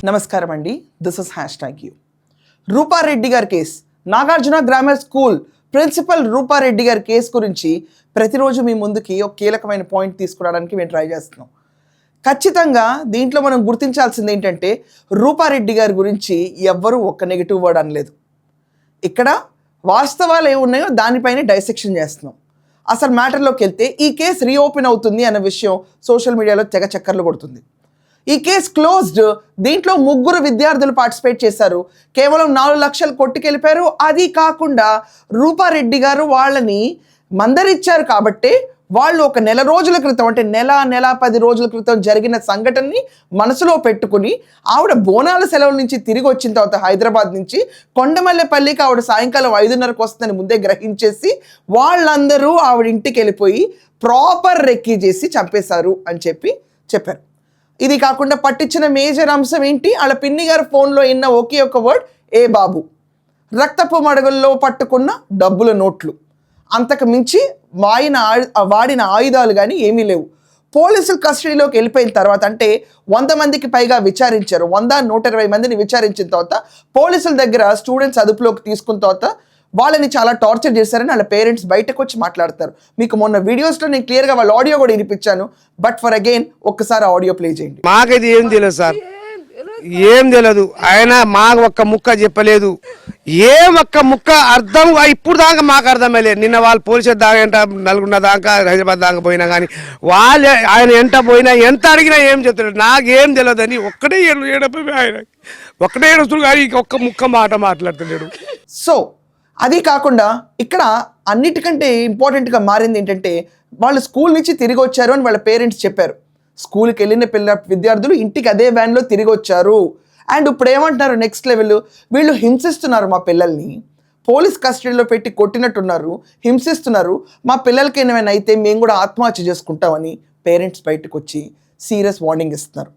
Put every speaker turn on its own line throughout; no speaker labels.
నమస్కారం అండి, this is #you. Rupa Reddy గారి కేసు, Nagarjuna grammar school principal Rupa Reddy గారి కేసు గురించి ప్రతిరోజు మీ ముందుకి ఒక కీలకమైన పాయింట్ తీసుకురావడానికి మేము ట్రై చేస్తున్నాం. ఖచ్చితంగా దీంట్లో మనం గుర్తించాల్సింది ఏంటంటే, రూపారెడ్డి గారి గురించి ఎవ్వరూ ఒక్క నెగిటివ్ వర్డ్ అనలేదు. ఇక్కడ వాస్తవాలు ఏమున్నాయో దానిపైన డైసెక్షన్ చేస్తున్నాం. అసలు మ్యాటర్లోకి వెళ్తే ఈ కేసు రీఓపెన్ అవుతుంది అన్న విషయం సోషల్ మీడియాలో తెగ చక్కర్లు కొడుతుంది. ఈ కేసు క్లోజ్డ్. దీంట్లో 3 విద్యార్థులు పార్టిసిపేట్ చేశారు. కేవలం 4 లక్షలు కొట్టుకెళ్ళిపోయారు. అది కాకుండా రూపారెడ్డి గారు వాళ్ళని మందరిచ్చారు కాబట్టి వాళ్ళు ఒక నెల రోజుల క్రితం, అంటే నెల 10 రోజుల క్రితం జరిగిన సంఘటనని మనసులో పెట్టుకుని ఆవిడ బోనాల సెలవుల నుంచి తిరిగి వచ్చిన తర్వాత హైదరాబాద్ నుంచి కొండమల్లెపల్లికి ఆవిడ సాయంకాలం 5:30కు వస్తుందని ముందే గ్రహించేసి వాళ్ళందరూ ఆవిడ ఇంటికి వెళ్ళిపోయి ప్రాపర్ రెక్కీ చేసి చంపేశారు అని చెప్పారు. ఇది కాకుండా పట్టించిన మేజర్ అంశం ఏంటి, వాళ్ళ పిన్ని గారు ఫోన్లో విన్న ఒకే ఒక వర్డ్ ఏ బాబు. రక్తపు మడుగుల్లో పట్టుకున్న డబ్బుల నోట్లు, అంతకు మించి వాడిన ఆయుధాలు కానీ ఏమీ లేవు. పోలీసులు కస్టడీలోకి వెళ్ళిపోయిన తర్వాత, అంటే 100 మందికి పైగా విచారించారు. 120 మందిని విచారించిన తర్వాత పోలీసుల దగ్గర స్టూడెంట్స్ అదుపులోకి తీసుకున్న తర్వాత వాళ్ళని చాలా టార్చర్ చేశారని వాళ్ళ పేరెంట్స్ బయటకు వచ్చి మాట్లాడతారు. మీకు మొన్న వీడియోస్లో నేను క్లియర్గా వాళ్ళ ఆడియో కూడా వినిపించాను. బట్ ఫర్ అగైన్ ఒక్కసారి ఆడియో ప్లే చేయండి.
మాకైతే ఏం తెలియదు సార్, ఏం తెలియదు. ఆయన మాకు ఒక్క ముక్క చెప్పలేదు, ఒక్క ముక్క అర్థం ఇప్పుడు దాకా మాకు అర్థమే లేదు. నిన్న వాళ్ళు పోలీసు దాకా నల్గొండ దాకా హైదరాబాద్ దాకా పోయినా కానీ వాళ్ళు ఆయన ఎంత పోయినా ఎంత అడిగినా ఏం చెప్తాడు, నాకేం తెలియదు అని ఒక్కటే ఆయన ఒక్కటే ఏడుస్తుడు కానీ ఒక్క ముక్క మాట మాట్లాడుతున్నాడు.
సో అది కాకుండా ఇక్కడ అన్నిటికంటే ఇంపార్టెంట్గా మారింది ఏంటంటే, వాళ్ళు స్కూల్ నుంచి తిరిగి వచ్చారు అని వాళ్ళ పేరెంట్స్ చెప్పారు. స్కూల్కి వెళ్ళిన విద్యార్థులు ఇంటికి అదే వ్యాన్లో తిరిగి వచ్చారు. అండ్ ఇప్పుడు ఏమంటున్నారు, నెక్స్ట్ లెవెల్ వీళ్ళు హింసిస్తున్నారు మా పిల్లల్ని, పోలీస్ కస్టడీలో పెట్టి కొట్టినట్టున్నారు, హింసిస్తున్నారు, మా పిల్లలకి ఏమైనా అయితే మేము కూడా ఆత్మహత్య చేసుకుంటామని పేరెంట్స్ బయటకు వచ్చి సీరియస్ వార్నింగ్ ఇస్తున్నారు.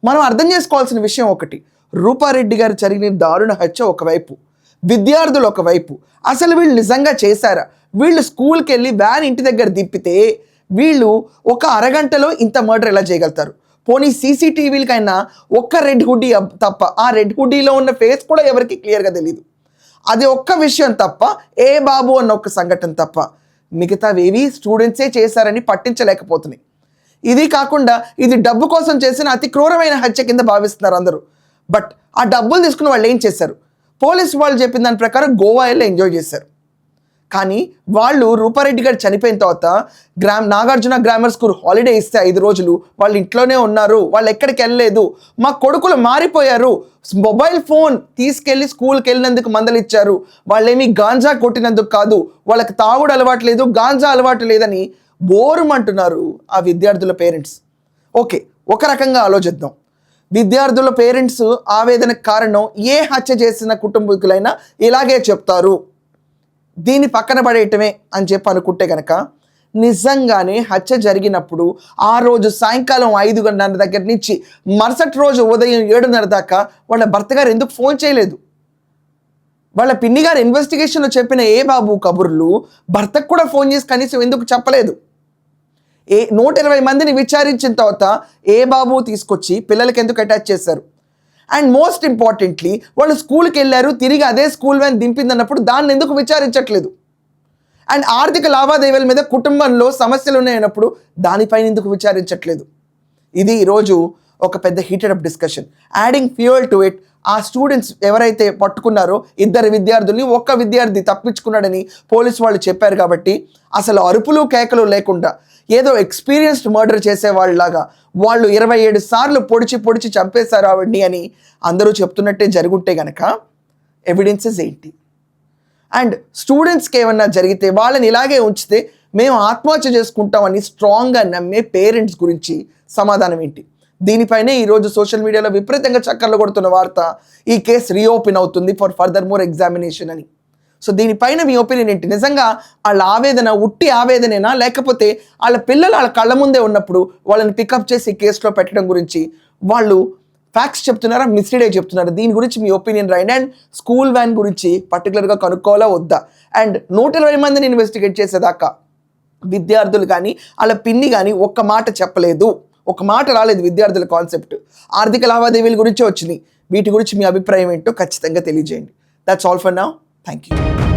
మనం అర్థం చేసుకోవాల్సిన విషయం ఒకటి, రూపారెడ్డి గారు జరిగిన దారుణ హత్య ఒకవైపు, విద్యార్థులు ఒకవైపు. అసలు వీళ్ళు నిజంగా చేశారా? వీళ్ళు స్కూల్కి వెళ్ళి వ్యాన్ ఇంటి దగ్గర దింపితే వీళ్ళు ఒక అరగంటలో ఇంత మర్డర్ ఎలా చేయగలుగుతారు? పోనీ సీసీటీవీలకైనా ఒక్క రెడ్ హుడ్డీ తప్ప, ఆ రెడ్ హుడ్డీలో ఉన్న ఫేస్ కూడా ఎవరికి క్లియర్గా తెలియదు. అది ఒక్క విషయం తప్ప, ఏ బాబు అన్న ఒక్క సంఘటన తప్ప మిగతావేవి స్టూడెంట్సే చేశారని పట్టించలేకపోతున్నాయి. ఇది కాకుండా ఇది డబ్బు కోసం చేసిన అతి క్రూరమైన హత్య కింద భావిస్తున్నారు అందరూ. బట్ ఆ డబ్బులు తీసుకుని వాళ్ళు ఏం చేశారు? పోలీసు వాళ్ళు చెప్పిన దాని ప్రకారం గోవా వెళ్ళి ఎంజాయ్ చేశారు. కానీ వాళ్ళు రూపారెడ్డి గారు చనిపోయిన తర్వాత నాగార్జున గ్రామర్ స్కూల్ హాలిడే ఇస్తే 5 రోజులు వాళ్ళు ఇంట్లోనే ఉన్నారు, వాళ్ళు ఎక్కడికి వెళ్ళలేదు. మా కొడుకులు మారిపోయారు, మొబైల్ ఫోన్ తీసుకెళ్ళి స్కూల్కి వెళ్ళినందుకు మందలిచ్చారు, వాళ్ళేమీ గాంజా కొట్టినందుకు కాదు, వాళ్ళకి తాగుడు అలవాటు లేదు, గాంజా అలవాటు లేదని బోరుమంటున్నారు ఆ విద్యార్థుల పేరెంట్స్. ఓకే, ఒక రకంగా ఆలోచిద్దాం. విద్యార్థుల పేరెంట్స్ ఆవేదనకు కారణం ఏ హత్య చేసిన కుటుంబీకులైనా ఇలాగే చెప్తారు, దీన్ని పక్కన పడేయటమే అని చెప్పి అనుకుంటే కనుక, నిజంగానే హత్య జరిగినప్పుడు ఆ రోజు సాయంకాలం 5:30 దగ్గర నుంచి మరుసటి రోజు ఉదయం 7:30 దాకా వాళ్ళ భర్త గారు ఎందుకు ఫోన్ చేయలేదు? వాళ్ళ పిన్ని గారు ఇన్వెస్టిగేషన్లో చెప్పిన ఏ బాబు కబుర్లు భర్తకు కూడా ఫోన్ చేసి కనీసం ఎందుకు చెప్పలేదు? 120 మందిని విచారించిన తర్వాత ఏ బాబు తీసుకొచ్చి పిల్లలకి ఎందుకు అటాచ్ చేశారు? అండ్ మోస్ట్ ఇంపార్టెంట్లీ వాళ్ళు స్కూల్కి వెళ్ళారు, తిరిగి అదే స్కూల్ వ్యాన్ దింపిందన్నప్పుడు దాన్ని ఎందుకు విచారించట్లేదు? అండ్ ఆర్థిక లావాదేవీల మీద కుటుంబంలో సమస్యలు ఉన్నాయన్నప్పుడు దానిపైన ఎందుకు విచారించట్లేదు? ఇది ఈరోజు ఒక పెద్ద heated up discussion. Adding fuel to it, ఆ స్టూడెంట్స్ ఎవరైతే పట్టుకున్నారో 2 విద్యార్థుల్ని, ఒక్క విద్యార్థి తప్పించుకున్నాడని పోలీసు వాళ్ళు చెప్పారు కాబట్టి అసలు అరుపులు కేకలు లేకుండా ఏదో ఎక్స్పీరియన్స్డ్ మర్డర్ చేసేవాళ్ళలాగా వాళ్ళు 27 సార్లు పొడిచి చంపేశారు ఆవిడ్ని అని అందరూ చెప్తున్నట్టే జరుగుంటే కనుక ఎవిడెన్సెస్ ఏంటి? అండ్ స్టూడెంట్స్కి ఏమన్నా జరిగితే వాళ్ళని ఇలాగే ఉంచితే మేము ఆత్మహత్య చేసుకుంటామని స్ట్రాంగ్గా నమ్మే పేరెంట్స్ గురించి సమాధానం ఏంటి? దీనిపైనే ఈరోజు సోషల్ మీడియాలో విపరీతంగా చక్కర్లు కొడుతున్న వార్త, ఈ కేసు రీఓపెన్ అవుతుంది ఫర్ ఫర్దర్ మోర్ ఎగ్జామినేషన్ అని. సో దీనిపైన మీ ఒపీనియన్ ఏంటి? నిజంగా వాళ్ళ ఆవేదన ఉట్టి ఆవేదనేనా, లేకపోతే వాళ్ళ పిల్లలు వాళ్ళ కళ్ళ ముందే ఉన్నప్పుడు వాళ్ళని పికప్ చేసి కేసులో పెట్టడం గురించి వాళ్ళు ఫ్యాక్ట్స్ చెప్తున్నారా, మిస్లీడ్ అయి చెప్తున్నారా? దీని గురించి మీ ఒపీనియన్ రాయండి. అండ్ స్కూల్ వ్యాన్ గురించి పర్టికులర్గా కనుక్కోవాలా వద్దా? అండ్ 120 మందిని ఇన్వెస్టిగేట్ చేసేదాకా విద్యార్థులు కానీ వాళ్ళ పిన్ని కానీ ఒక్క మాట చెప్పలేదు, ఒక మాట రాలేదు విద్యార్థుల కాన్సెప్ట్. ఆర్థిక లావాదేవీల గురించే వచ్చినాయి. వీటి గురించి మీ అభిప్రాయం ఏంటో ఖచ్చితంగా తెలియజేయండి. That's all for now. Thank you.